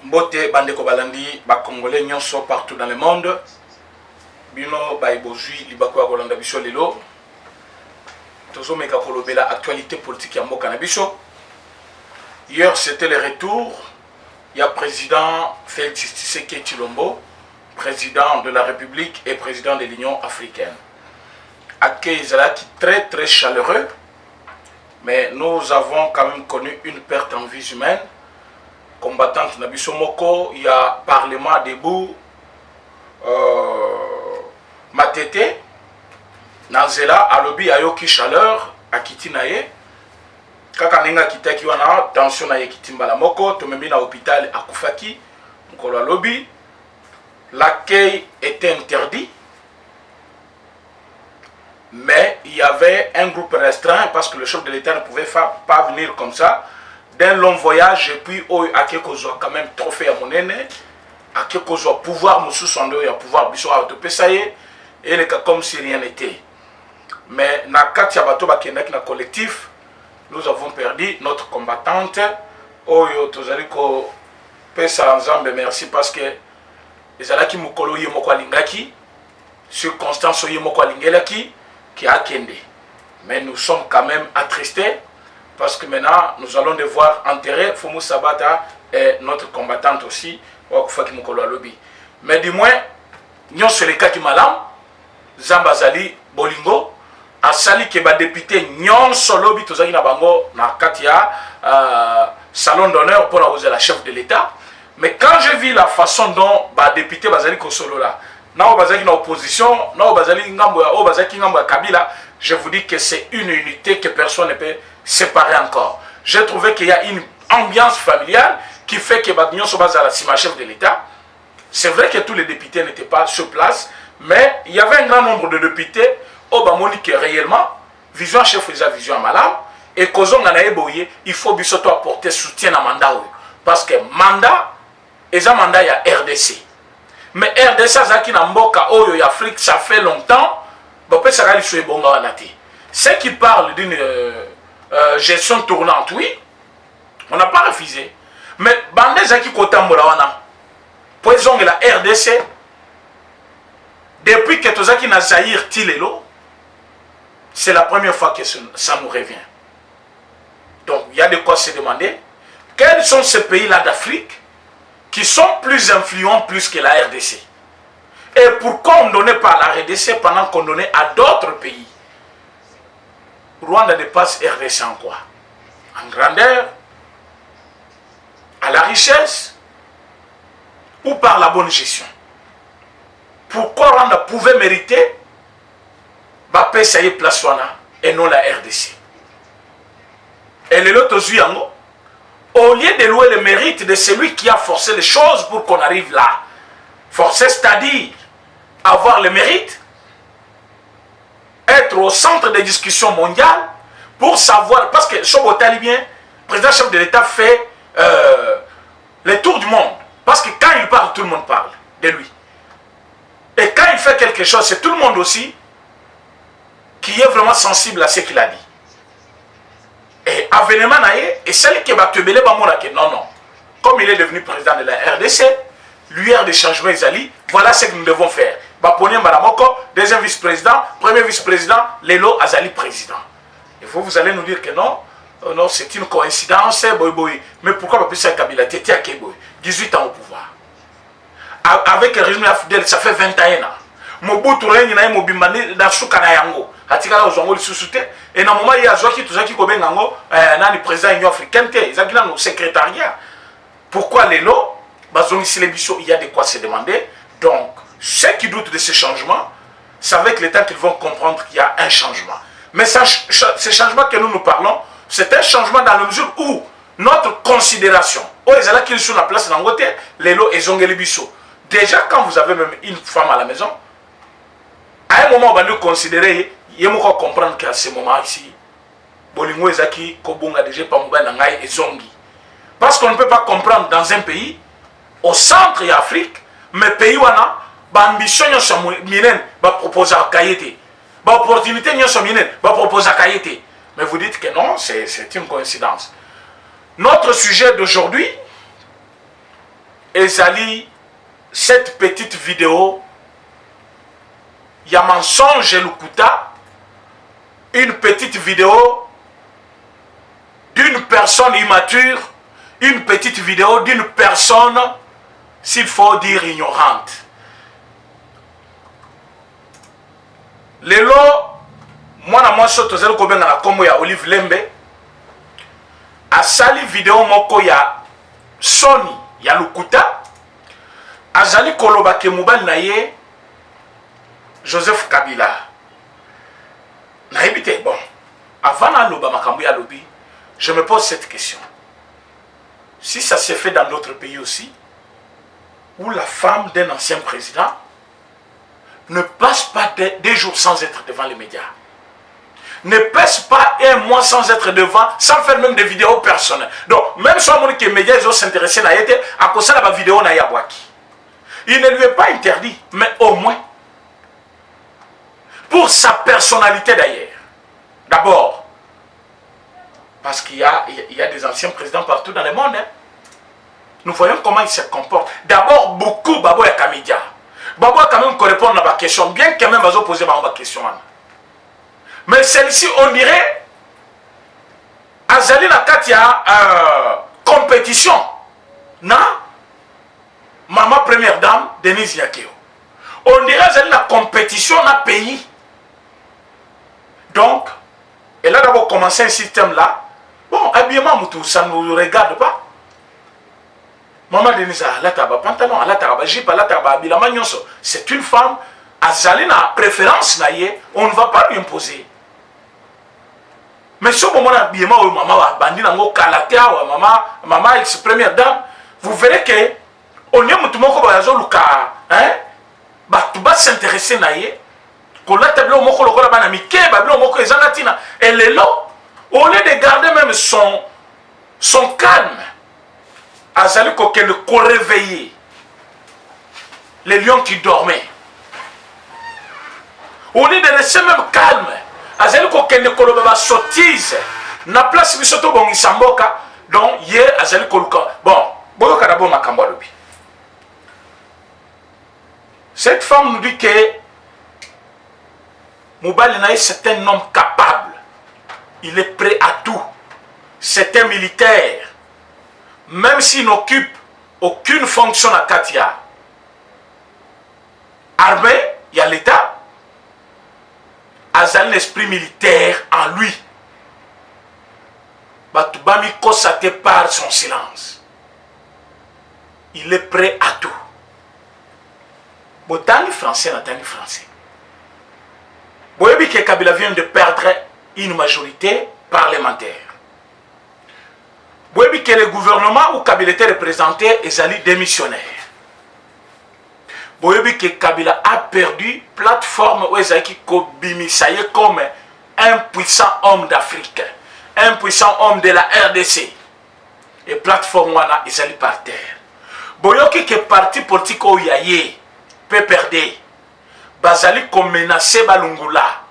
Mbote bandeko balandi ba congolais nyonso partout dans le monde. Bino ba ibozui libako ya kolanda biso lelo. Tozo meka kolobela actualité politique ya mboka na biso. Hier c'était le retour. Il y a président Félix Tshisekedi Tshilombo, président de la République et président de l'Union africaine. Accueil Zalaki très très chaleureux, mais nous avons quand même connu une perte en vie humaine. Combattante Nabiso Moko, il y a Parlement debout, Matete, Nanzela, Alobi, Ayoki Chaleur, Akitinaye, Kakaninga Kitaki wana, tension na Yekitimbala Moko, Tomembi na hôpital à Koufaki, Mkolo Alobi. L'accueil était interdit, mais il y avait un groupe restreint parce que le chef de l'État ne pouvait pas venir comme ça. D'un long voyage, et puis à quelque chose quand même trophée à mon aîné, à quelque chose pouvoir nous sous-sonder, à pouvoir biso à te pesailler, et les cas comme si rien n'était. Mais na katia bato bakendaki na collectif, nous avons perdu notre combattante. Oyo tozali ko pesa ensemble merci parce que les alaki mukolo yemoko alingaki, circonstance yemoko alingelaki qui a kende. Mais nous sommes quand même attristés. Parce que maintenant, nous allons devoir enterrer Foumou Sabata et notre combattante aussi, mais du moins, nous sommes les cas qui malam, Zambazali, Bolingo, à Sali qui est député, nous sommes lobby, tous les bango, na Katia, salon d'honneur pour la chef de l'État. Mais quand je vis la façon dont le député Bazali Kosolo là, na Bazali dans opposition, na Bazali Ngambo, Bazali Ngambo Kabila, je vous dis que c'est une unité que personne ne peut séparer encore. J'ai trouvé qu'il y a une ambiance familiale qui fait que Bagnon soit basé à la chef de l'État. C'est vrai que tous les députés n'étaient pas sur place, mais il y avait un grand nombre de députés au Bamoni qui réellement, vision chef faisait vision à Malam, et Kozong en a ébouillé, il faut bien surtout apporter soutien à mandat. Parce que mandat, et un mandat, il y a RDC. Mais RDC, Zaki Namboka, Oyo, Afrique, ça fait longtemps, ceux qui parlent d'une gestion tournante, oui, on n'a pas refusé. Mais Bandé Zaki Kotambola, poison de la RDC, depuis que Tozaki n'a Zahir Tilelo, c'est la première fois que ça nous revient. Donc il y a de quoi se demander quels sont ces pays-là d'Afrique qui sont plus influents plus que la RDC. Et pourquoi on ne donnait pas à la RDC pendant qu'on donnait à d'autres pays? Rwanda dépasse RDC en quoi? En grandeur, à la richesse ou par la bonne gestion? Pourquoi Rwanda pouvait mériter Bapé Saye Plaswana et non la RDC? Et le lot aux au lieu de louer le mérite de celui qui a forcé les choses pour qu'on arrive là, forcer c'est-à-dire avoir le mérite, être au centre des discussions mondiales pour savoir, parce que Sobo Talibien, président chef de l'État, fait le tour du monde. Parce que quand il parle, tout le monde parle de lui. Et quand il fait quelque chose, c'est tout le monde aussi qui est vraiment sensible à ce qu'il a dit. Et avènement naïe, et celle qui va te belé, non, non. Comme il est devenu président de la RDC, l'UR des changements Izali, voilà ce que nous devons faire. Baponier Maramoko, deuxième vice-président, premier vice-président, Lelo Azali président. Et vous allez nous dire que non, non c'est une coïncidence, mais pourquoi Bapissa Kabila Tétia Keboy, 18 ans au pouvoir. Avec le régime fidèle, ça fait 21 ans. Mobutu Rengi na Mobimani na Soukana Yango. Atikala Ozongo Lissusute. Et dans le moment, il y a Zoki, tout ça qui Koben Yango, le président de l'Union africaine, ils ont nos secrétariat. Pourquoi les lots? Il y a de quoi se demander. Donc, ceux qui doutent de ces changements, c'est avec le temps qu'ils vont comprendre qu'il y a un changement. Mais ce changement que nous parlons, c'est un changement dans la mesure où notre considération, qu'ils sont la place dans le côté, les lots et Zongelibiso. Déjà, quand vous avez même une femme à la maison, à un moment, on va nous considérer, il faut comprendre qu'à ce moment ici, Bolingo Ezaki, Kobunga, déjà, Pamouba, Nangai et Zongi. Parce qu'on ne peut pas comprendre dans un pays, au centre de l'Afrique, mais pays où on a, l'ambition va proposer à Kayete. L'opportunité va proposer à Kayete. Mais vous dites que non, c'est une coïncidence. Notre sujet d'aujourd'hui, ezali cette petite vidéo, il y a mensonge et Lukuta, une petite vidéo d'une personne immature, une petite vidéo d'une personne, s'il faut dire, ignorante. Lelo, moi soto zelo ko benga na kombo ya Olive Lembe, asali vidéo moko ya Sony ya Lukuta, azali koloba ke mobali na ye Joseph Kabila. Na ebite bon, avant na loba makambo ya lobi, je me pose cette question. Si ça se fait dans d'autres pays aussi, où la femme d'un ancien président ne passe pas des jours sans être devant les médias, ne passe pas un mois sans être devant, sans faire même des vidéos personnelles. Donc, même si on dit que les médias ils ont s'intéressé à elle, à cause de la vidéo na Yabwaki. Il ne lui est pas interdit, mais au moins, pour sa personnalité d'ailleurs, d'abord, parce qu'il y a des anciens présidents partout dans le monde, hein. Nous voyons comment ils se comportent. D'abord, beaucoup, Babo et Kamidia. Babo a quand même répondre à ma question, bien quand même, Bazo poser ma question. Mais celle-ci, on dirait, Azali Nakatia, compétition. Non? Maman première dame, Denise Yakeo. On dirait Azali la compétition dans le pays. Donc, elle a d'abord commencé un système là. Bon, habillement, ça ne nous regarde pas. Maman Denise, elle a un pantalon, elle a un jupe, elle a un habillement. C'est une femme. Azali na préférence, on ne va pas lui imposer. Mais si on a habillement, maman a bandi nango kalatea, maman ex-première dame, vous verrez que on y a tout le monde qui va s'intéresser à elle. Et les lots, au lieu de garder même son calme, Azali Kokene ko réveiller les lions qui dormaient. Au lieu de laisser même calme, Azali Kokene Kolobaba sottise, na place bisoto bon isamboka, donc hier Azali Koluka. Bon, boyoka d'abord makambo lobi. Cette femme nous dit que Mobali Naï c'est un homme capable. Il est prêt à tout. C'est un militaire. Même s'il n'occupe aucune fonction à Katia. Armée, il y a l'État. Azal l'esprit militaire en lui. Batubami constaté par son silence. Il est prêt à tout. Botani français, Natani français. Boyebi que Kabila vient de perdre une majorité parlementaire. Boyebi que le gouvernement où Kabila était représenté est allé démissionnaire. Boyebi que Kabila a perdu plateforme où Ezaki Kobimisaye comme un puissant homme d'Afrique, un puissant homme de la RDC. Et plateforme wana Ezali par terre. Boyoki que parti politique où yaye peut perdre. Bazali comme menacé Balungula,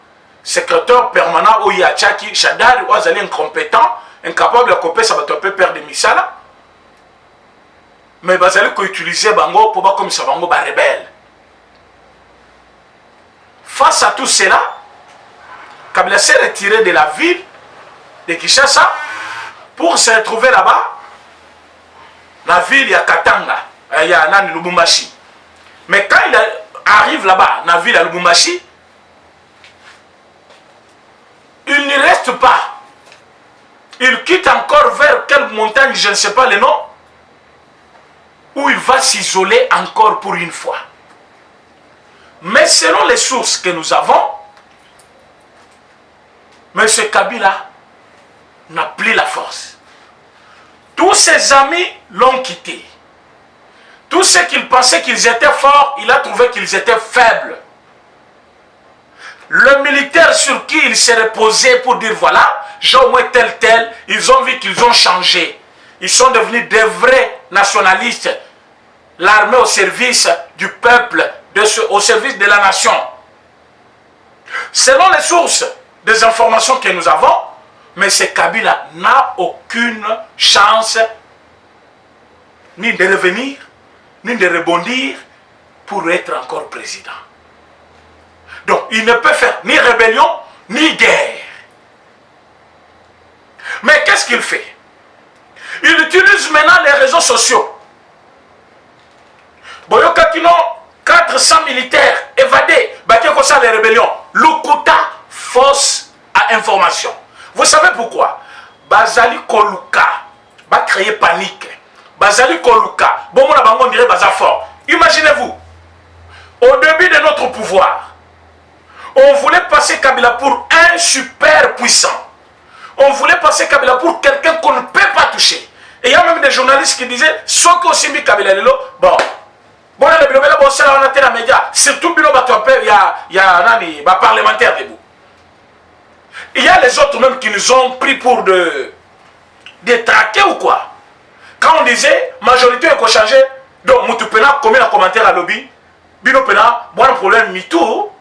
secrétaire permanent où Yachaki Chadari ou Azali incompétent, incapable de couper ça va te perdre des misala. Mais Bazali ko utiliser bango pour pas comme ça bango ba rebelle. Face à tout cela, Kabila s'est retiré de la ville de Kinshasa pour se retrouver là-bas. La ville il y a Katanga, il y a Nani Lubumbashi. Mais quand il arrive là-bas, dans la ville à Lubumbashi, il ne reste pas. Il quitte encore vers quelle montagne, je ne sais pas le nom, où il va s'isoler encore pour une fois. Mais selon les sources que nous avons, M. Kabila n'a plus la force. Tous ses amis l'ont quitté. Tous ceux qu'il pensait qu'ils étaient forts, il a trouvé qu'ils étaient faibles. Le militaire sur qui il s'est reposé pour dire voilà, j'ai au moins tel, ils ont vu qu'ils ont changé. Ils sont devenus des vrais nationalistes. L'armée au service du peuple, au service de la nation. Selon les sources des informations que nous avons, M. Kabila n'a aucune chance ni de revenir, ni de rebondir pour être encore président. Donc, il ne peut faire ni rébellion, ni guerre. Mais qu'est-ce qu'il fait? Il utilise maintenant les réseaux sociaux. Boyokatino, 400 militaires évadés, Bakeko ça les rébellions. Lukuta, fausse à information. Vous savez pourquoi? Bazali Koluka, va créer panique. Bazali Koluka, bon mon abangon dirait baza fort. Imaginez-vous, au début de notre pouvoir, on voulait passer Kabila pour un super puissant. On voulait passer Kabila pour quelqu'un qu'on ne peut pas toucher. Et il y a même des journalistes qui disaient, soit qu'on s'y mit Kabila Lelo, bon, bon, on a été dans les médias, surtout il y a un parlementaire debout. Il y a les autres même qui nous ont pris pour des traqués ou quoi. Quand on disait, majorité est changé, donc Moutupena, combien de commentaires à lobby, Bino Pena, bon problème, MeToo,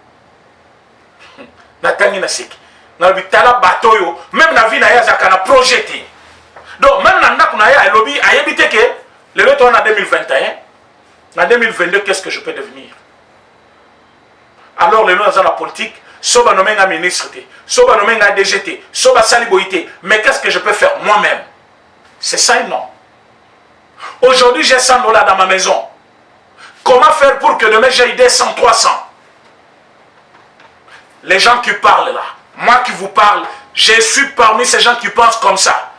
Natani Nasik. Même la vie n'a projeté. Donc, même dans le lobby, a évité que le retour en 2021, en 2022, qu'est-ce que je peux devenir? Alors, les gens dans la politique, soit nommé un ministre, soit nommé un DGT, soit saliboité. Mais qu'est-ce que je peux faire moi-même? C'est ça et non. Aujourd'hui, j'ai 100 $ dans ma maison. Comment faire pour que demain j'ai 200, 300? Les gens qui parlent là, moi qui vous parle, je suis parmi ces gens qui pensent comme ça.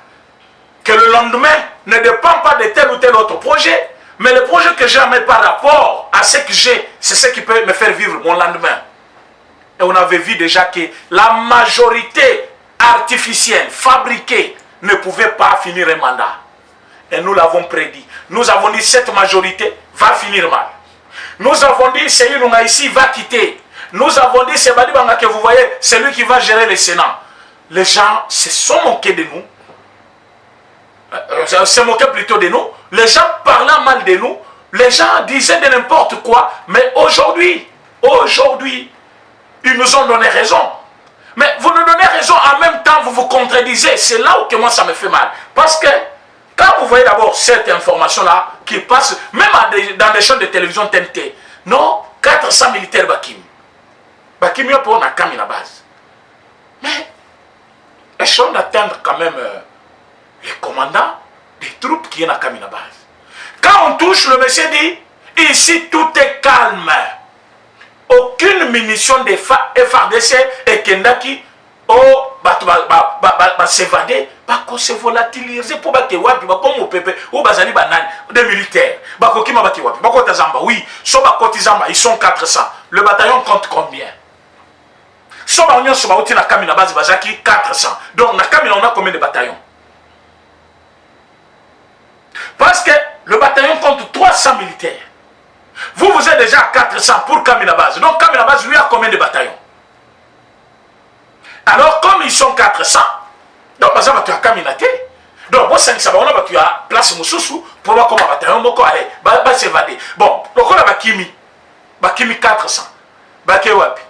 Que le lendemain ne dépend pas de tel ou tel autre projet, mais le projet que j'ai par rapport à ce que j'ai, c'est ce qui peut me faire vivre mon lendemain. Et on avait vu déjà que la majorité artificielle, fabriquée, ne pouvait pas finir un mandat. Et nous l'avons prédit. Nous avons dit cette majorité va finir mal. Nous avons dit Seyununga ici va quitter. Nous avons dit c'est Badibanga que vous voyez, c'est lui qui va gérer le Sénat. Les gens se sont moqués de nous. Se moquaient plutôt de nous. Les gens parlaient mal de nous. Les gens disaient de n'importe quoi. Mais aujourd'hui, ils nous ont donné raison. Mais vous nous donnez raison, en même temps, vous vous contredisez. C'est là où que moi, ça me fait mal. Parce que, quand vous voyez d'abord cette information-là, qui passe, même dans des chaînes de télévision TNT, non, 400 militaires Bakim. Bakim, il y a pour la base. Mais, essayons d'atteindre quand même les commandants des troupes qui sont à la base. Quand on touche, le monsieur dit, ici, tout est calme. Aucune munition de FARDC et Kendaki s'évader, se volatiliser pour que wapi comme pepe ou bazali banane des militaires. Bakokima baki wapi. Bakota Zamba, oui, soba koti Zamba, ils sont 400. Le bataillon compte combien? Soba union soba outi na kamina base bazaki 400. Donc na kamina on a combien de bataillons? Parce que le bataillon compte 300 militaires. Vous êtes déjà à 400 pour Kamina Base. Donc Kamina Base, lui, a combien de bataillons? Alors, comme ils sont 400, donc, tu as Kamina T. Donc, moi, tu as place Moussoussou pour voir comment bataillon, va s'évader. Bon, donc on a Bakimi 400. Bakewapi.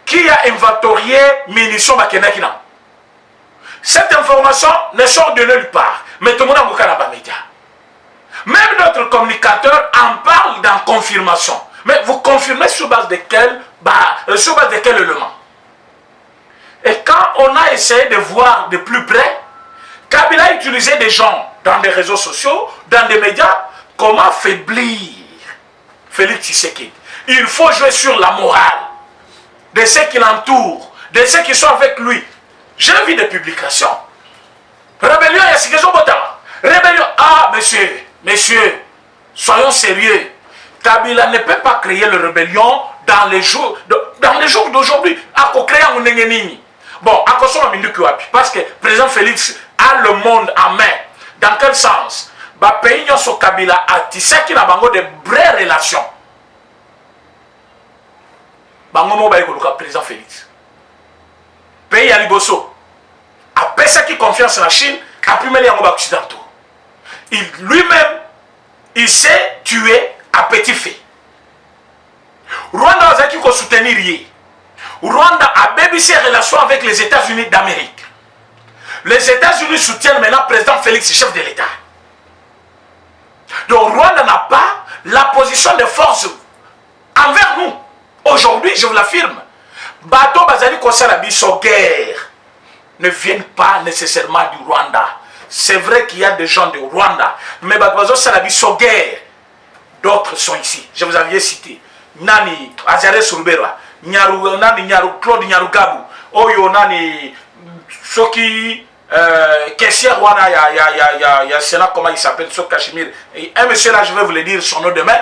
Qui a inventorié munitions Bakenakina? Cette information ne sort de nulle part. Mais tout le monde a beaucoup de médias. Même notre communicateur en parle dans confirmation. Mais vous confirmez sur base de quel élément? Et quand on a essayé de voir de plus près, Kabila a utilisé des gens dans des réseaux sociaux, dans des médias, comment faiblir Félix Tshisekedi. Il faut jouer sur la morale de ceux qui l'entourent, de ceux qui sont avec lui. J'ai vu des publications. Rébellion, il y a ce que je rébellion, ah, messieurs, soyons sérieux. Kabila ne peut pas créer la rébellion dans les jours d'aujourd'hui. Bon, parce que le président Félix a le monde en main. Dans quel sens? Pays sur Kabila a tissé qui n'a pas de vraies relations. Bango le président Félix. Pays à Liboso a personne qui confiance en la Chine a pu mêler en occidentaux. Lui-même, il s'est tué à petit feu. Rwanda a qui soutenir hier. Rwanda a baissé ses relations avec les États-Unis d'Amérique. Les États-Unis soutiennent maintenant le président Félix, chef de l'État. Donc Rwanda n'a pas la opposition de force envers nous. Aujourd'hui, je vous l'affirme, bateau bazali kosala biso guerre ne viennent pas nécessairement du Rwanda. C'est vrai qu'il y a des gens du Rwanda, mais bateau bazosala biso guerre. D'autres sont ici. Je vous avais cité. Nani Azare Surubera, Nani Claude Nyarugabu, Oyo Nani Soki caissier Rwanda, il y a cela, comment il s'appelle, Sok Kashmir. Et un monsieur là, je vais vous le dire son nom demain.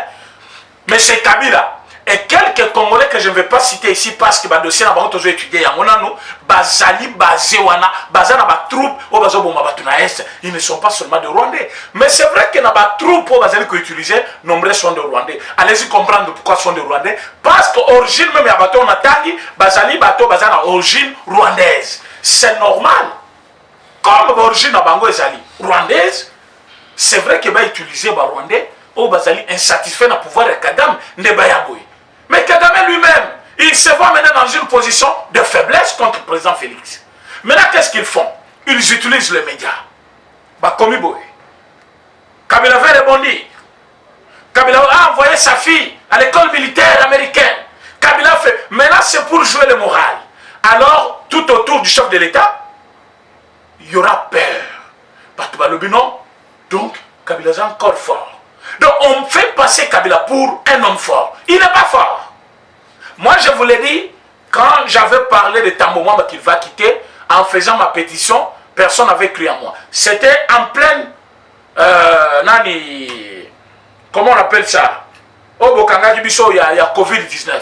Mais c'est Kabila. Et quelques Congolais que je ne vais pas citer ici parce que le dossier n'a pas été étudié. Bazali, Bazéwana, Bazana, Batroupes, ils ne sont pas seulement de Rwandais. Mais c'est vrai que les troupes qui utilisées, nombreux sont de Rwandais. Allez-y comprendre pourquoi ils sont de Rwandais. Parce que l'origine, même à Bato, on a tangi, Bazali, Bato, Bazana, origine rwandaise. C'est normal. Comme l'origine à Bango Ezali, rwandaise, c'est vrai que va utiliser les Rwandais, ou Bazali insatisfait dans le pouvoir de Kagame, Ndebayaboui. Mais Kagame lui-même, il se voit maintenant dans une position de faiblesse contre le président Félix. Maintenant, qu'est-ce qu'ils font? Ils utilisent les médias. Bakomi Boy. Kabila va rebondir. Kabila a envoyé sa fille à l'école militaire américaine. Kabila fait. Maintenant, c'est pour jouer le moral. Alors, tout autour du chef de l'État, il y aura peur. Donc, Kabila est encore fort. Donc on fait passer Kabila pour un homme fort. Il n'est pas fort. Moi je vous l'ai dit, quand j'avais parlé de Tambo Mwamba qu'il va quitter, en faisant ma pétition, personne n'avait cru en moi. C'était en pleine... comment on appelle ça? Au Bokanga Kibiso, il y a Covid-19.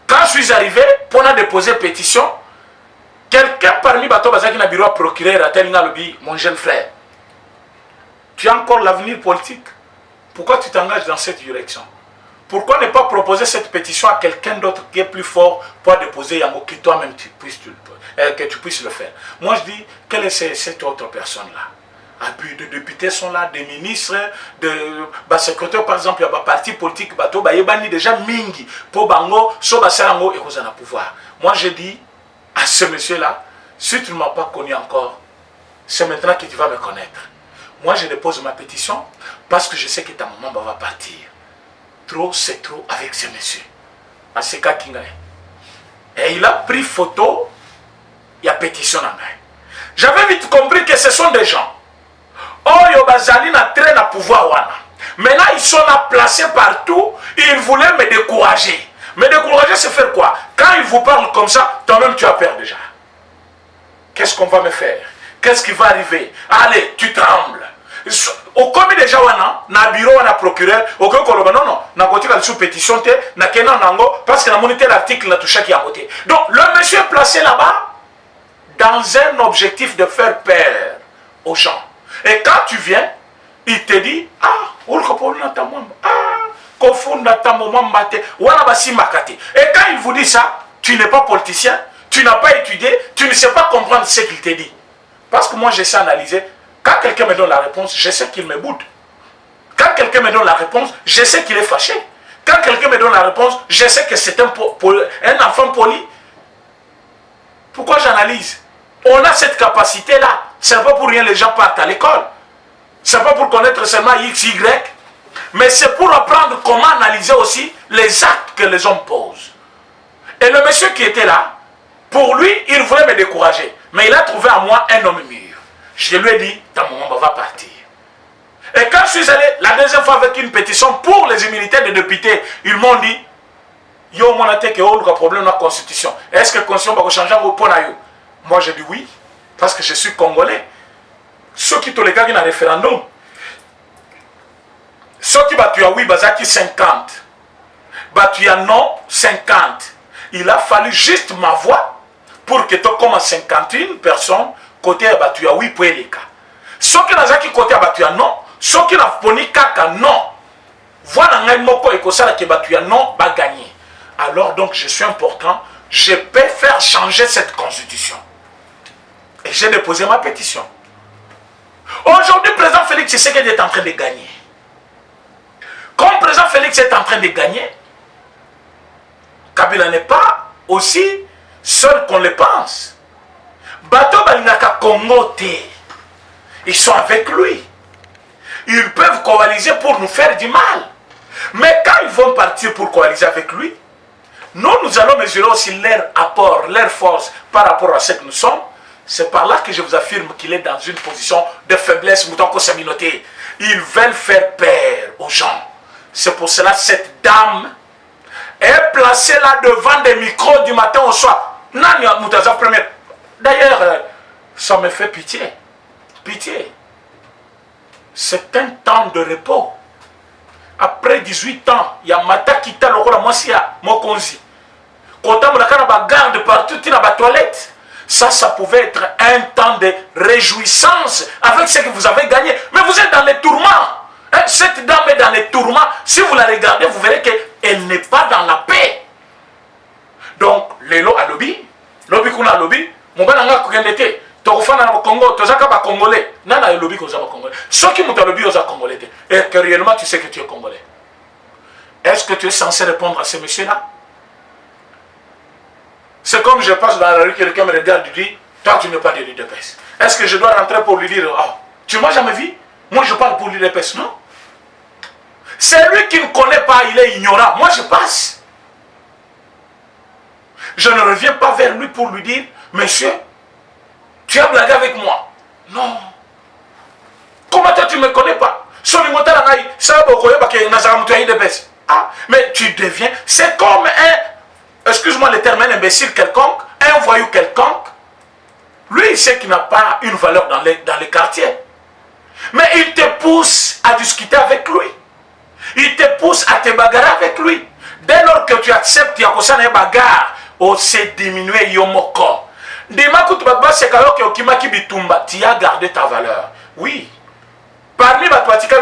Quand je suis arrivé, pour déposer pétition, quelqu'un parmi Bato Bazaki na bureau procureur a tel lobby, mon jeune frère. Tu as encore l'avenir politique. Pourquoi tu t'engages dans cette direction? Pourquoi ne pas proposer cette pétition à quelqu'un d'autre qui est plus fort pour déposer Yango, que toi-même que tu puisses le faire? Moi je dis, quelle est cette autre personne-là? Des députés sont là, des ministres, de secrétaires par exemple, il y a des partis politiques, il y a déjà mingi pour Bango, so basalango et qu'on a pouvoir. Moi je dis à ce monsieur-là, si tu ne m'as pas connu encore, c'est maintenant que tu vas me connaître. Moi, je dépose ma pétition parce que je sais que ta maman va partir. Trop, c'est trop avec ce monsieur. Aseka Kingae. Et il a pris photo, il a pétition en main. J'avais vite compris que ce sont des gens. Oh, Yobazali n'a traîné à pouvoir wana. Maintenant, ils sont là placés partout. Ils voulaient me décourager. Me décourager, c'est faire quoi? Quand ils vous parlent comme ça, toi-même, tu as peur déjà. Qu'est-ce qu'on va me faire? Qu'est-ce qui va arriver? Allez, tu trembles. Au commis déjà na bureau na procureur au koloba non na côté la sous pétition te na kenan nango parce que na moniteur l'article na touché qui à côté. Donc le monsieur est placé là-bas dans un objectif de faire peur aux gens. Et quand tu viens, il te dit ah ulkopolna tamamba ah kofunda tamamba te wana basi makate. Et quand il vous dit ça, tu n'es pas politicien, tu n'as pas étudié, tu ne sais pas comprendre ce qu'il te dit. Parce que moi je sais analyser. Quand quelqu'un me donne la réponse, je sais qu'il me boude. Quand quelqu'un me donne la réponse, je sais qu'il est fâché. Quand quelqu'un me donne la réponse, je sais que c'est un enfant poli. Pourquoi j'analyse? On a cette capacité-là. Ce n'est pas pour rien que les gens partent à l'école. Ce n'est pas pour connaître seulement X, Y. Mais c'est pour apprendre comment analyser aussi les actes que les hommes posent. Et le monsieur qui était là, pour lui, il voulait me décourager. Mais il a trouvé en moi un homme mûr. Je lui ai dit, ta maman va partir. Et quand je suis allé la deuxième fois avec une pétition pour les immunités des députés, ils m'ont dit, yo, mon attaque, il y a un problème dans la constitution. Est-ce que la constitution va changer au point? Moi, j'ai dit oui, parce que je suis congolais. Ceux qui ont les gars qui ont un référendum, ceux qui battent oui, bazaki 50. Battu non, 50. Il a fallu juste ma voix pour que tu commences 51 personnes. Côté battu oui pour les cas. Ceux qui n'ont pas côté battu non, ceux qui n'ont pas kaka non. Voilà un moko et que ça qui battu non va gagner. Alors donc je suis important, je peux faire changer cette constitution. Et j'ai déposé ma pétition. Aujourd'hui, le président Félix Tshisekedi est en train de gagner. Comme le président Félix est en train de gagner, Kabila n'est pas aussi seul qu'on le pense. Bato Balinaka Congo te. Ils sont avec lui. Ils peuvent coaliser pour nous faire du mal. Mais quand ils vont partir pour coaliser avec lui, nous allons mesurer aussi leur apport, leur force par rapport à ce que nous sommes. C'est par là que je vous affirme qu'il est dans une position de faiblesse, mouton que sa minorité. Ils veulent faire peur aux gens. C'est pour cela que cette dame est placée là devant des micros du matin au soir. D'ailleurs, ça me fait pitié. Pitié. C'est un temps de repos. Après 18 ans, il y a Mata Kita Lokola Mosia Mokonzi. Quand on a garde partout, il y a la toilette. Ça pouvait être un temps de réjouissance avec ce que vous avez gagné. Mais vous êtes dans les tourments. Hein? Cette dame est dans les tourments. Si vous la regardez, vous verrez qu'elle n'est pas dans la paix. Donc, les lots à lobby, lobby qu'on a lobby, mon ben n'a pas été. Tofana au Congo, Tozaka ba Congolais. Nana est lobby qu'on a Congolais. Ceux qui m'ont lobby aux Congolais. Et que réellement tu sais que tu es Congolais. Est-ce que tu es censé répondre à ces messieurs-là? C'est comme je passe dans la rue, quelqu'un me regarde et dit, toi tu n'es pas de l'UDPS. Est-ce que je dois rentrer pour lui dire, oh, tu ne m'as jamais vu? Moi je parle pour l'UDPS, non? C'est lui qui ne connaît pas, il est ignorant. Moi je passe. Je ne reviens pas vers lui pour lui dire, monsieur, tu as blagué avec moi. Non. Comment toi tu ne me connais pas? Ah, mais tu deviens, c'est comme un, excuse-moi le terme, un imbécile quelconque, un voyou quelconque. Lui, il sait qu'il n'a pas une valeur dans les quartiers. Mais il te pousse à discuter avec lui. Il te pousse à te bagarrer avec lui. Dès lors que tu acceptes, il y a une bagarre, on s'est diminué yomoko. Tu as gardé ta valeur. Oui. Parmi les pratiquants,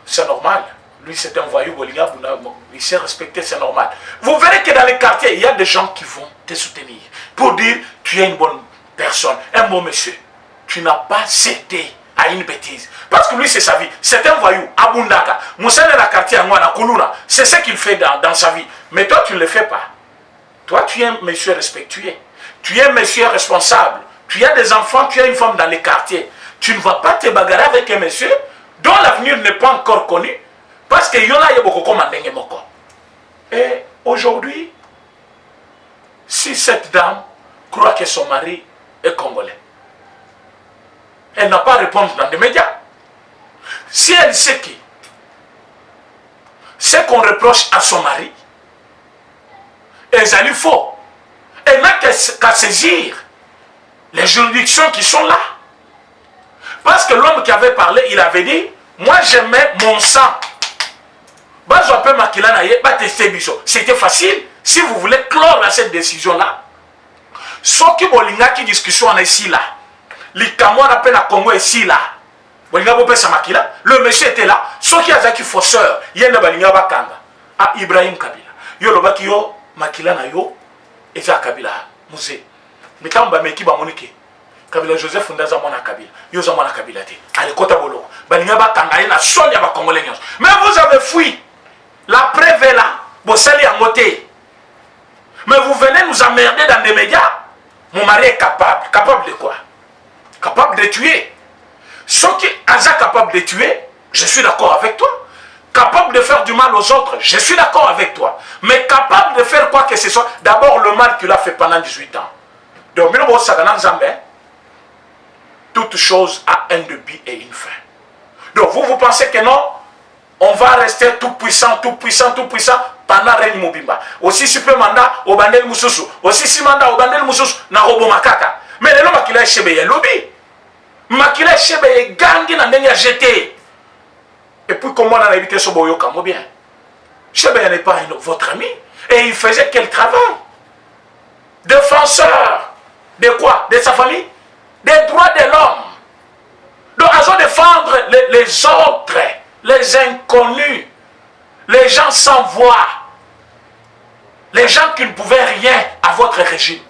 c'est normal. Lui, c'est un voyou, il s'est respecté, c'est normal. Vous verrez que dans les quartiers, il y a des gens qui vont te soutenir pour dire tu es une bonne personne, un bon monsieur. Tu n'as pas cédé à une bêtise. Parce que lui, c'est sa vie. C'est un voyou, Abundaka. Moussa dans le quartier, c'est ce qu'il fait dans sa vie. Mais toi, tu ne le fais pas. Toi, tu es un monsieur respectueux. Tu es un monsieur responsable. Tu as des enfants, tu as une femme dans les quartiers. Tu ne vas pas te bagarrer avec un monsieur dont l'avenir n'est pas encore connu. Parce que y en a beaucoup comme un moko. Et aujourd'hui, si cette dame croit que son mari est congolais, elle n'a pas à répondre dans les médias. Si elle sait que ce qu'on reproche à son mari, elle faux. Elle n'a qu'à saisir les juridictions qui sont là. Parce que l'homme qui avait parlé, il avait dit, moi j'aimais mon sang. C'était facile. Si vous voulez clore à cette décision-là, ce qui est discussion ici là, les Cameroun appellent à Congo ici là, le monsieur était là, ce qui a été fausseur, il y a un Ibrahim Kabila. Yo le yo makila na yo et ça Kabila musée. Mais quand on meki ba monike Kabila Joseph Ndaza mona Kabila. Yo za mona Kabila te. Allez kota bolo. Balinga ba kanga na sonya ba congolais. Mais vous avez fui. La preuve est là. Bossali a moté. Mais vous venez nous emmerder dans des médias. Mon mari est capable. Capable de quoi? Capable de tuer. Ce qui est capable de tuer, je suis d'accord avec toi. Capable de faire du mal aux autres, je suis d'accord avec toi. Mais capable de faire quoi que ce soit, d'abord le mal qu'il a fait pendant 18 ans. Donc, toute chose a un début et une fin. Donc, vous pensez que non? On va rester tout puissant pendant Reni Mobimba. Aussi super mandat au bandel Moussousou. Aussi si mandat au bandel Moussousou na robo makaka. Mais le nom makila chebe ya lobby. Makila chebe ya gangi na ndenge ya jeté. Et puis comment on a évité ce boyo comme bien. Chebe n'est pas votre ami. Et il faisait quel travail? Défenseur. De quoi? De sa famille? Des droits de l'homme. Donc à défendre les autres. Les inconnus, les gens sans voix, les gens qui ne pouvaient rien à votre régime.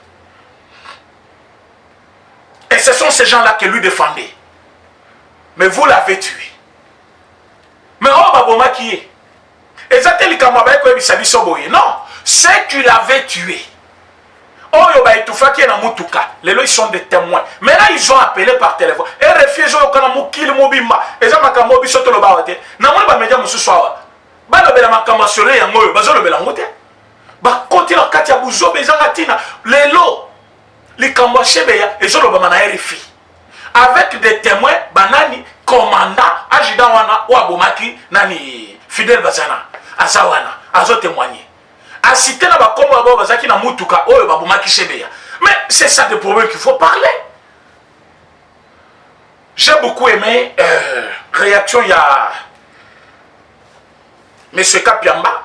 Et ce sont ces gens-là qui lui défendaient. Mais vous l'avez tué. Mais oh, Baboma qui est? Non, c'est que tu l'avais tué. Oyo ba etufaki na mutuka. Lelo ils sont des témoins. Mais là ils ont appelé par téléphone. Et réfugiés au kana mukili mobimba. Eza makambo biso to loba wate. Na mona ba media mususu awa. Ba lobela makambo solo ya ngoyo bazo lobela ngote. Ba koti na kati ya buzo bezanga tina. Lelo likambo shebeya ezo loba na RFI. Avec des témoins banani commandant adjudant wana wa bomaki nani Fidel Bazana azawana azo témoigner. A cité na ba kombo ba bazaki na mutuka oyo ba bomaki shebeya. Mais c'est ça des problèmes qu'il faut parler. J'ai beaucoup aimé réaction il y a Monsieur Kapiamba.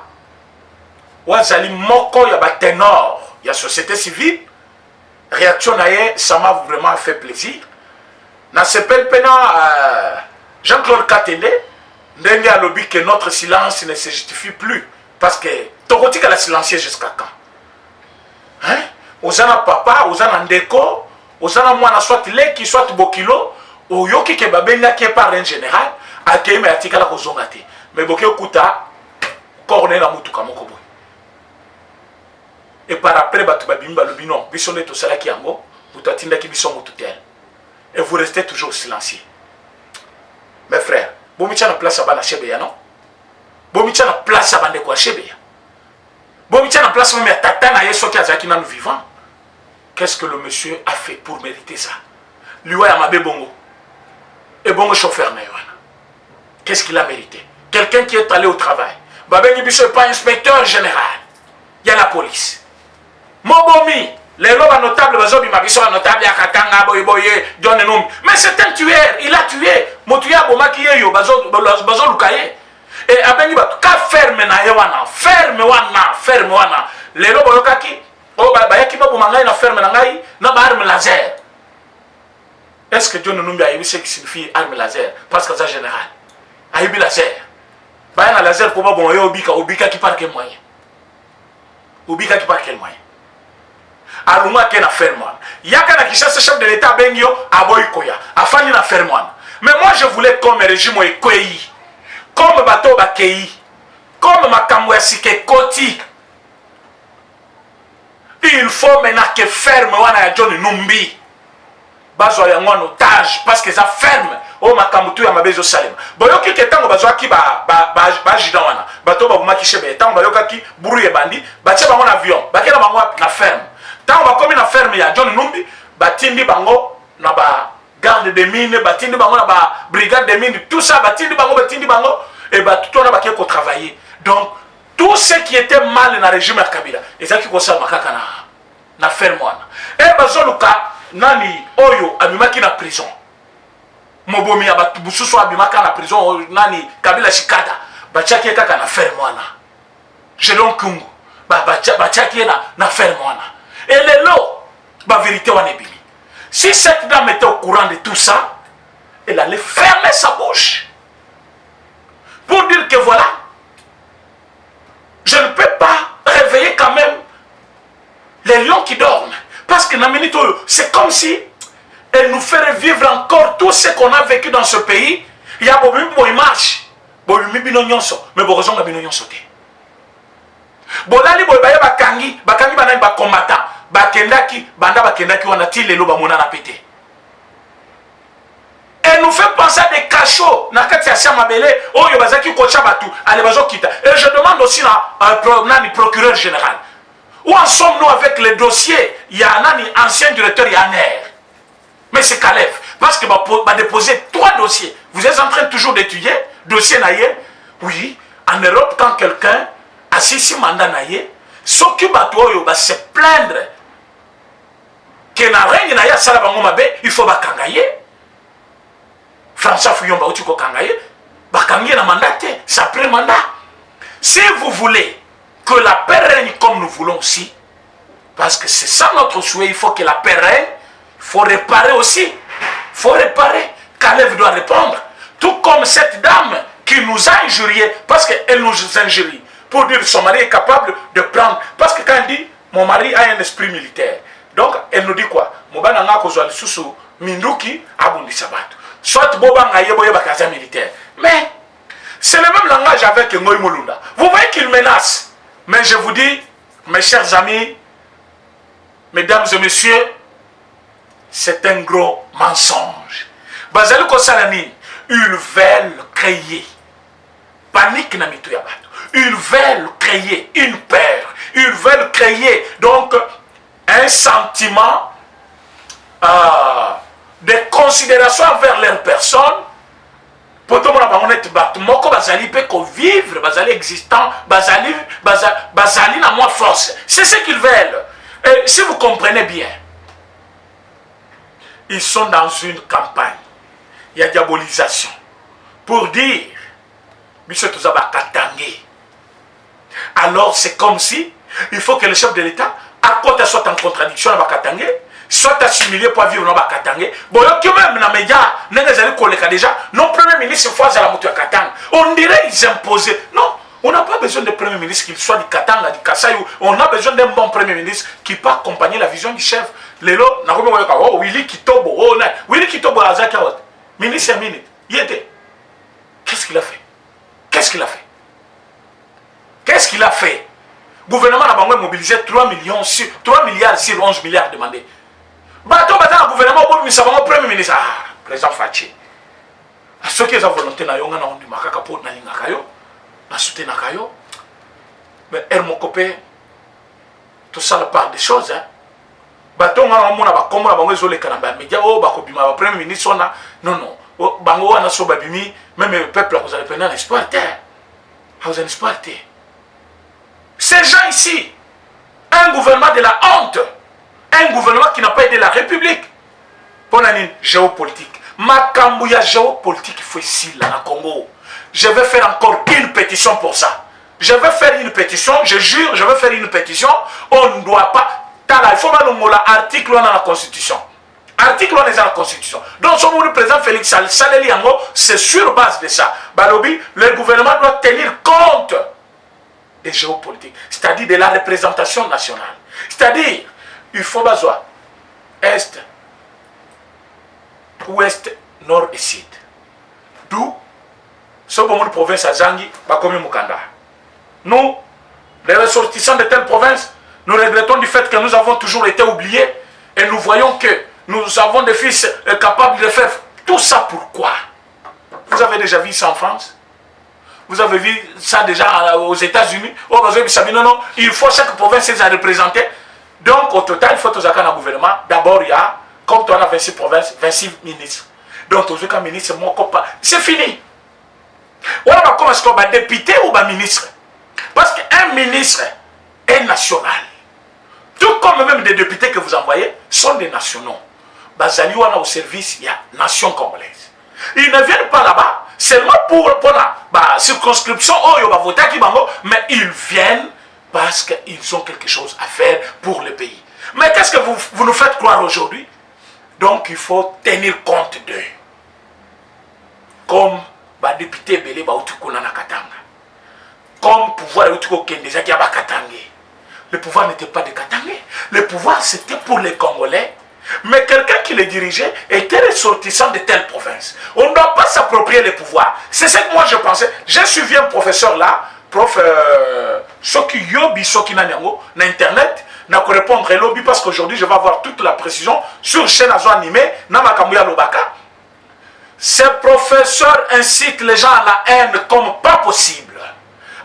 Wazali moko ya ba ténor, il y a société civile. Réaction naie, ça m'a vraiment fait plaisir. Na sepel pena Jean-Claude Katende ndenge a lobby que notre silence ne se justifie plus parce que tokoti ka la silencier jusqu'à quand? Hein? Ozana papa, ozana ndeko, ozana mwana soit leki soit bokilo, oyoki ke babenga ki par en général, akeme atika la kozonga te. Mais boke okuta corner na mutuka moko boy. Et par après batu babimba lobi non, biso neto salaki yango, mutatinda ki biso mututel. Et vous restez toujours silencieux. Mes frères, bomicha na place abana shebeya non? Bomicha na place abande kwa shebeya. Bomicha na place même tata na yeso ki azaki na nous vivant. Qu'est-ce que le monsieur a fait pour mériter ça? Lui a mabé bongo. Et bongo chauffeur na yoana. Qu'est-ce qu'il a mérité? Quelqu'un qui est allé au travail. Babengi biso n'est pas inspecteur général. Il y a la police. Mobomi. Les lobes notables, notable, John Enum. Mais c'est un tueur, il a tué. Motuya Bomakiye, Bazo Lukaye. Et Abeniba, ka ferme na yewana, ferme wana. Les lobes Lokaki, Bayaki Babumanga na ferme nangai, na arme laser. Est-ce que John Enum a eu ce qui signifie arme laser? Parce que c'est général. Aïbi laser. Bayana laser pour Babon Obika qui part quel moyen? Obika qui part quel moyen? Aluma ke na fermoine. Yaka na Kinshasa chef de l'État Bengio aboy koya. Afani na fermoine. Mais moi je voulais comme régime ekoyi. Comme bateau bakei. Comme makambo ya sike koti. Il faut maintenant que ferme wana ya John Numbi. Bazo ya ngwa otage parce que ça ferme o makambo tu ya mabezo salem. Boyoki ke tango bazo ki ba jida wana. Bateau ba bumaki chebe tango bayoka ki buru ye bandi, batia bango na avion. Bakela bango na ferme. Tant on va comme la ferme ya John Numbi, batindi bango na ba garde des mines, batindi bango na ba brigade des mines, tout ça batindi bango et tout on a baké ko travailler. Donc tout ce qui était mal dans le régime Kabila, et ça qui concerne makaka na ferme wana. Et bazoluka nani oyo abimaki na prison. Mobomi abatu bususu abimaka na prison nani Kabila Shikada, bachaki kaka na ferme wana. Jelon Kungu, bachaki na ferme wana. Et les lots, la vérité on est bini. Si cette dame était au courant de tout ça, elle allait fermer sa bouche. Pour dire que voilà, je ne peux pas réveiller quand même les lions qui dorment. Parce que c'est comme si elle nous ferait vivre encore tout ce qu'on a vécu dans ce pays. Il y a beaucoup de marches. Mais bon, raison de sauter. Bolali boyaya bakangi banani ba combattant bakendaki wana ti lelo ba mona na pété. Elle nous fait penser à des cachots na kati ya mabele oyo bazaki kocha batu ale bazo kita. Et je demande aussi na procureur général. Où en sommes-nous avec les dossiers? Il y a un ancien directeur Yanner. Mais c'est Caleb parce que va déposer 3 dossiers. Vous êtes en train toujours d'étudier dossier naïe? Oui, en Europe quand quelqu'un assis mandat naïe, s'occupe à toi, il va se plaindre que na règne naïe sala bango mabe, il faut bakangaye. François Fouillon ba utiko kangaye, bakangaye na mandat, ça prend mandat. Si vous voulez que la paix règne comme nous voulons aussi, parce que c'est ça notre souhait, il faut que la paix règne, il faut réparer aussi. Il faut réparer. Caleb doit répondre. Tout comme cette dame qui nous a injuriés, parce qu'elle nous injurie. Pour dire que son mari est capable de prendre. Parce que quand elle dit, mon mari a un esprit militaire. Donc, elle nous dit quoi? Mobana nga kozwali susu minduki abundi sabato. Soit boba nga yeboye bakaza militaire. Mais, c'est le même langage avec Ngoy Mulunda. Vous voyez qu'il menace. Mais je vous dis, mes chers amis, mesdames et messieurs, c'est un gros mensonge. Bazali Kosalani, ils veulent créer panique na mitu ya bato. Ils veulent créer une peur. Ils veulent créer donc un sentiment de considération envers leur personne. Pour tout le monde, moko bazali pe ko vivre, bazali existant, bazali na moins force. C'est ce qu'ils veulent. Et si vous comprenez bien, ils sont dans une campagne. Il y a diabolisation. Pour dire, alors c'est comme si il faut que le chef de l'État, à côté soit en contradiction avec Katangé, soit assimilé pour vivre dans Katangé. Bon, il y a même dans les médias, déjà, non, Premier ministre, fois à la moto à Katang. On dirait qu'ils imposaient. Non, on n'a pas besoin de Premier ministre qu'il soit du Katanga, du Kassai. On a besoin d'un bon Premier ministre qui peut accompagner la vision du chef. Lelo, oh, Willy Kitobo, oh, Willy Kitobo, Azakawat, ministre à minute, il était. Qu'est-ce qu'il a fait? Qu'est-ce qu'il a fait? Qu'est-ce qu'il a fait? Le gouvernement a mobilisé 3 milliards sur 11 milliards demandés. Bateau, le gouvernement a Premier ministre. Ah, président Fachi. Ceux qui ont volonté, ils ont dit mais Hermokopé, tout ça part des choses. Bateau, on a comme on a les Canadiens, médias, oh, Premier ministre, non, non. Bango, on a sobabimi, même le peuple, vous allez prendre un espoir. Vous allez espoir. Ces gens ici, un gouvernement de la honte, un gouvernement qui n'a pas aidé la République. Pour une géopolitique. Makambouya géopolitique, il faut ici, là, à Congo. Je vais faire encore une pétition pour ça. Je vais faire une pétition, je jure, je vais faire une pétition. On ne doit pas. Il faut mal l'article dans la Constitution. Article 1 de la Constitution. Donc, le président Félix Saleli Yango, c'est sur base de ça. Balobi, le gouvernement doit tenir compte des géopolitiques, c'est-à-dire de la représentation nationale. C'est-à-dire, il faut besoin Est, Ouest, Nord et Sud. D'où, ce moment de province à Zangi, Bakomi Mukanda. Nous, les ressortissants de telle province, nous regrettons du fait que nous avons toujours été oubliés et nous voyons que nous avons des fils capables de faire tout ça. Pourquoi? Vous avez déjà vu ça en France? Vous avez vu ça déjà aux États-Unis? Oh, non, non, il faut chaque province à représenter. Donc, au total, il faut tous un gouvernement. D'abord, il y a, comme on a 26 provinces, 26 ministres. Donc, tous les ministres, c'est fini. On va commencer comme un député ou un ministre. Parce qu'un ministre est national. Tout comme même des députés que vous envoyez sont des nationaux. Bazali wana au service, il y a nation congolaise. Ils ne viennent pas là-bas seulement pour la circonscription, mais ils viennent parce qu'ils ont quelque chose à faire pour le pays. Mais qu'est-ce que vous nous faites croire aujourd'hui? Donc il faut tenir compte d'eux. Comme député Belé Baoutukouna Katanga. Comme pouvoir Kendezaki Abakatangé. Le pouvoir n'était pas de Katangé. Le pouvoir c'était pour les Congolais. Mais quelqu'un qui les dirigeait était ressortissant de telle province. On ne doit pas s'approprier les pouvoirs. C'est ce que moi je pensais. J'ai suivi un professeur là, prof Soki Yobi Soki Nanyango, na internet, n'a qu'à répondre à lobby parce qu'aujourd'hui je vais avoir toute la précision sur chaîne Azo animé, Namakamouya Lobaka. Ces professeurs incitent les gens à la haine comme pas possible.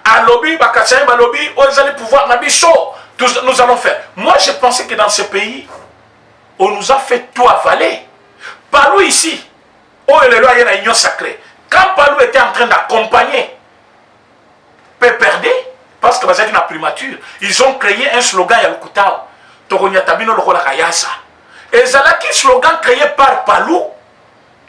À lobby, Bakatsaïm, à lobby, ils allaient pouvoir, nous allons faire. Moi je pensais que dans ce pays, on nous a fait tout avaler. Palou ici, oh et le loi, il y a une union sacrée. Quand Palou était en train d'accompagner Péperdé, parce que c'est une primature, ils ont créé un slogan à Yalukutao, Toronyatabino Lokola Kayasa. Et c'est là qui slogan créé par Palou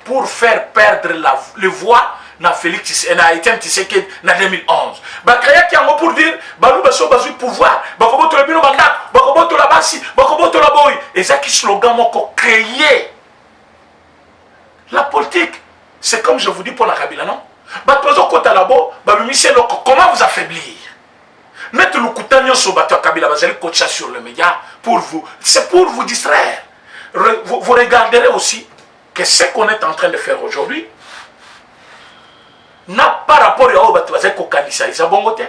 pour faire perdre les voix na Félix et na Etienne Tshisekedi na 2011. Ba créé qui en pour dire Balou baso basu pouvoir, bakoboto le bino bandak, bakoboto la basi, bakoboto la boy. Et ça qui slogan moko créé. La politique, c'est comme je vous dis pour la Kabila, non? Batpozo kota labo, babimisie loko, comment vous affaiblir? Net le koutanyo so bato Kabila bazali coacha sur le média pour vous, c'est pour vous distraire. Vous regarderez aussi que ce qu'on est en train de faire aujourd'hui n'a pas rapport à Obato avec Kokanisa. Ils ont bon côté.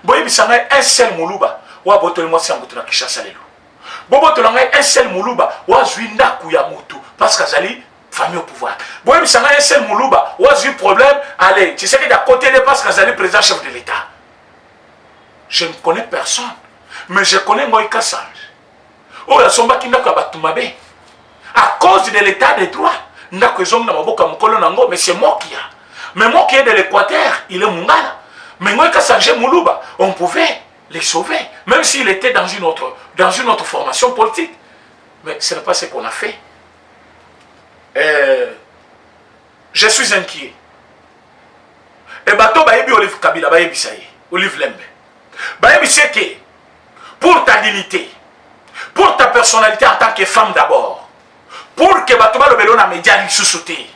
Boy, un seul Moulouba. Ou à Boto, moi, c'est un Boto na Kishasa Lelo. Bobo Tolanga, un seul Moulouba, Ouazui Ndakuya Moutou, parce qu'Azali, famille au pouvoir. Bobo Bissanga, un seul Moulouba, Ouazui problème, allez, tu sais qu'il y a côté de parce qu'Azali, président chef de l'État. Je ne connais personne, mais je connais Moïka Sange. Oh, la Somba qui n'a qu'à Batumabe. À cause de l'état des droits, n'a que Zong n'a pas Mukolo Nango, mais c'est moi qui a. Mais moi qui est de l'Équateur, il est Mungala. Mais Moïka Sange Moulouba, on pouvait les sauver, même s'il était dans une autre formation politique. Mais ce n'est pas ce qu'on a fait. Je suis inquiet. Et bateau baebi Olive Kabila, baebi saye, Olive Lembe. Baebi c'est que, pour ta dignité, pour ta personnalité en tant que femme d'abord, pour que bateau ba le belon a média lui sous-sauter.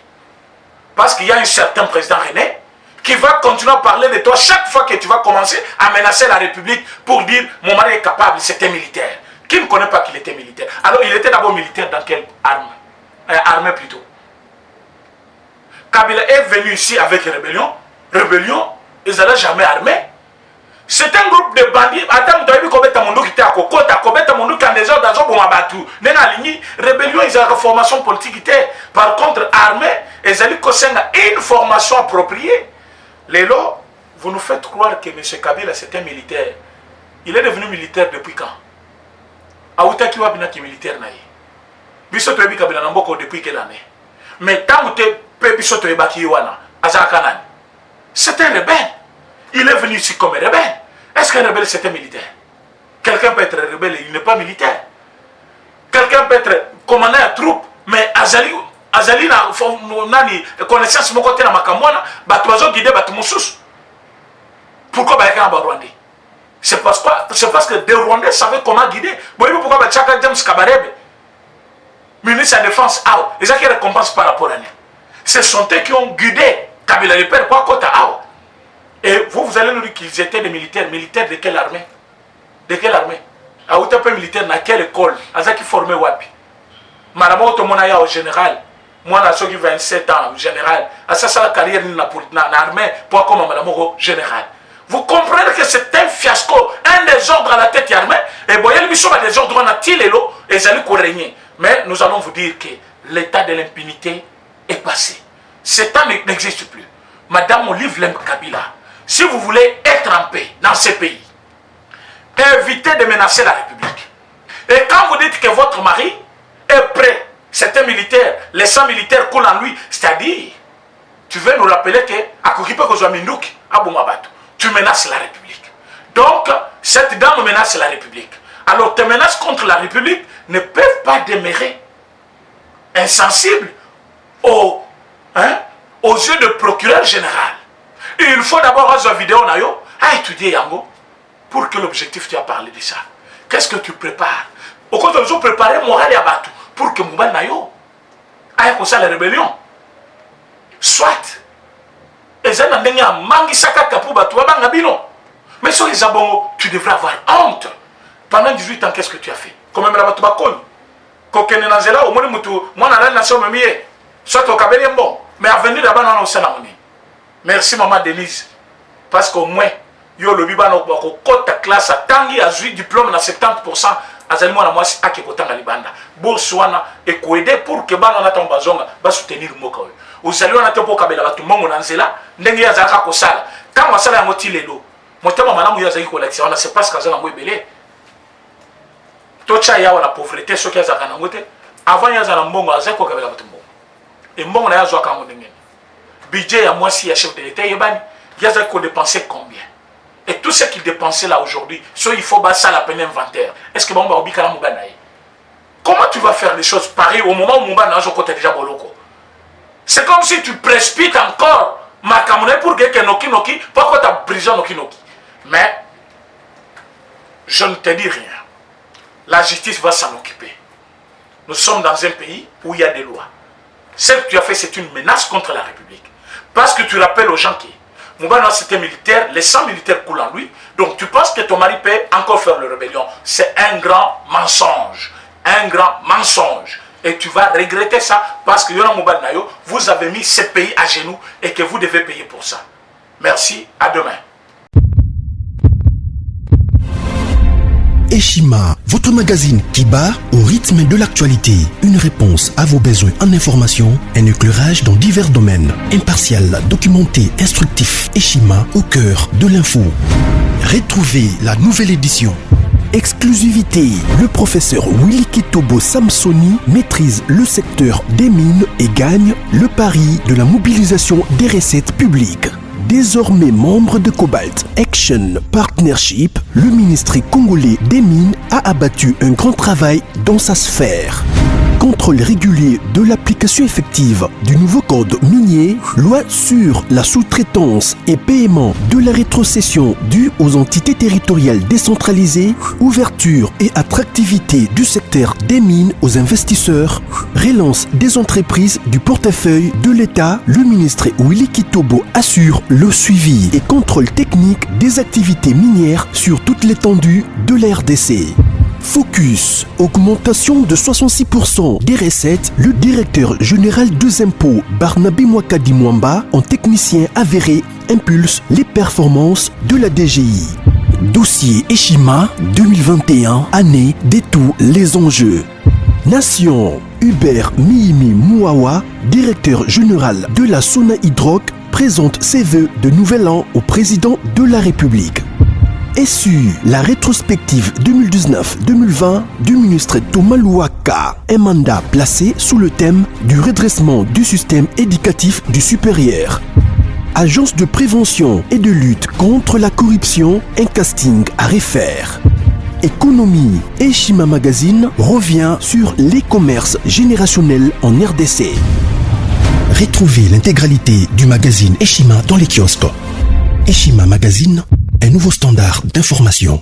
Parce qu'il y a un certain président René qui va continuer à parler de toi chaque fois que tu vas commencer à menacer la République pour dire mon mari est capable, c'était militaire. Qui ne connaît pas qu'il était militaire? Alors il était d'abord militaire dans quelle arme? Armée plutôt. Kabila est venu ici avec rébellion, ils n'allaient jamais armés. C'est un groupe de bandits. Attends, tu as vu combien de monde qui était à Kokota, combien de monde qui a des ordres dans un bon abattu. Rébellion, ils ont une formation politique. Par contre, armée, ils allaient une formation appropriée. Lélo, vous nous faites croire que M. Kabila c'était un militaire. Il est devenu militaire depuis quand? Aouta Kiwa Bina qui est militaire. Bisoto Ebi Kabila Namboko depuis quelle année? Mais tant que tu es Bisoto Ebaki Iwana, Azakanan, c'est un rebelle. Il est venu ici comme un rebelle. Est-ce qu'un rebelle c'est un militaire? Quelqu'un peut être rebelle et il n'est pas militaire. Quelqu'un peut être commandant à troupe, mais Azali n'a connaissance mon côté dans ma camouana, batuazo guidé batumoussous. Pourquoi Bayakan a Rwandais? C'est parce que des Rwandais savaient comment guider. Vous voyez pourquoi Bachaka James Kabarebe, ministre de la Défense, et ça qui récompense par rapport à nous. Ce sont eux qui ont guidé Kabila le père, quoi, Kota, et vous allez nous dire qu'ils étaient des militaires. Militaires de quelle armée? De quelle armée? À où tu militaire, dans quelle école? À ça qui formait Wapi? Madame, tout le monde au général. Moi, je suis 27 ans, général. À ça, c'est la carrière dans l'armée, pour comme madame général. Vous comprenez que c'est un fiasco, un désordre à la tête armée. Et vous voyez, le mission a des ordres, on a tiré l'eau, et ils allaient régner. Mais nous allons vous dire que l'état de l'impunité est passé. Ce temps n'existe plus. Madame Olive Lembe Kabila, si vous voulez être en paix dans ce pays, évitez de menacer la République. Et quand vous dites que votre mari est prêt, c'est un militaire, les 100 militaires coulent en lui, c'est-à-dire, tu veux nous rappeler que à Kokipe Kozouamindouki, à Boumabatu, tu menaces la République. Donc, cette dame menace la République. Alors, tes menaces contre la République ne peuvent pas demeurer insensibles aux yeux du procureur général. Et il faut d'abord avoir une vidéo à étudier Yango pour que l'objectif tu as parlé de ça. Qu'est-ce que tu prépares? Au contraire, nous avons préparé moral et abattu pour que Mouba Nayo aille comme ça la rébellion. Soit, mais sur les abonnés, tu devrais avoir honte. Pendant 18 ans, qu'est-ce que tu as fait? Comme même la Batubakon. Kokene Nazela, au moins, moi, la nation me mie. Soit au Kabelien bon. Mais à venir là-bas, non, c'est la monnaie. Merci, maman Denise. Parce qu'au moins, yo le biba no ko kota classe tangi a eu diplôme na 70%. Azali mwana mwasi akekotanga libanda. Bourse wana et ko aider pour que bana na tomba zonga ba soutenir moka oyo. Uzali wana te poka bela batu mongo na nzela ndenge ya zaka ko sala. Quand wasala yango tilelo. Motema malamu ya zaki ko laxi wana c'est parce que azala ngo ebele. Tocha ya wana pauvreté so ki azaka na ngote. Avant ya zala mbongo azaki ko kabela batu mbongo. Et mbongo na ya zo aka ngo ndenge. Budget ya mwasi ya chef de l'État yebani. Ya zaki ko dépenser combien? Et tout ce qu'il dépensait là aujourd'hui, soit il faut basser la peine inventaire. Est-ce que Bamba Obi Kala Mouba naï? Comment tu vas faire les choses pareilles au moment où Mouba n'a pas déjà boloko? C'est comme si tu précipites encore ma camonnaie pour que Noki Noki, pourquoi ta prison Noki Noki? Mais je ne te dis rien. La justice va s'en occuper. Nous sommes dans un pays où il y a des lois. Ce que tu as fait, c'est une menace contre la République. Parce que tu rappelles aux gens qui Mouba c'était militaire, les 100 militaires coulent en lui. Donc tu penses que ton mari peut encore faire la rébellion. C'est un grand mensonge. Un grand mensonge. Et tu vas regretter ça parce que Yona Mouba Nayo, vous avez mis ce pays à genoux et que vous devez payer pour ça. Merci, à demain. Eshima, votre magazine qui bat au rythme de l'actualité. Une réponse à vos besoins en information, un éclairage dans divers domaines. Impartial, documenté, instructif. Eshima au cœur de l'info. Retrouvez la nouvelle édition. Exclusivité, le professeur Willy Kitobo Samsoni maîtrise le secteur des mines et gagne le pari de la mobilisation des recettes publiques. Désormais membre de Cobalt Action Partnership, le ministère congolais des Mines a abattu un grand travail dans sa sphère. Contrôle régulier de l'application effective du nouveau code minier, loi sur la sous-traitance et paiement de la rétrocession due aux entités territoriales décentralisées, ouverture et attractivité du secteur des mines aux investisseurs, relance des entreprises du portefeuille de l'État, le ministre Willy Kitobo assure le suivi et contrôle technique des activités minières sur toute l'étendue de la RDC. Focus, augmentation de 66% des recettes, le directeur général des impôts Barnabé Mwakadi Mwamba, en technicien avéré, impulse les performances de la DGI. Dossier Eshima 2021, année de tous les enjeux. Nation, Hubert Mihimi Mouawa, directeur général de la Sona Hydroc, présente ses vœux de nouvel an au président de la République. SU, la rétrospective 2019-2020 du ministre Thomas Louaka, un mandat placé sous le thème du redressement du système éducatif du supérieur. Agence de prévention et de lutte contre la corruption, un casting à refaire. Économie, Eshima Magazine revient sur les commerces générationnels en RDC. Retrouvez l'intégralité du magazine Eshima dans les kiosques. Eshima Magazine, un nouveau standard d'information.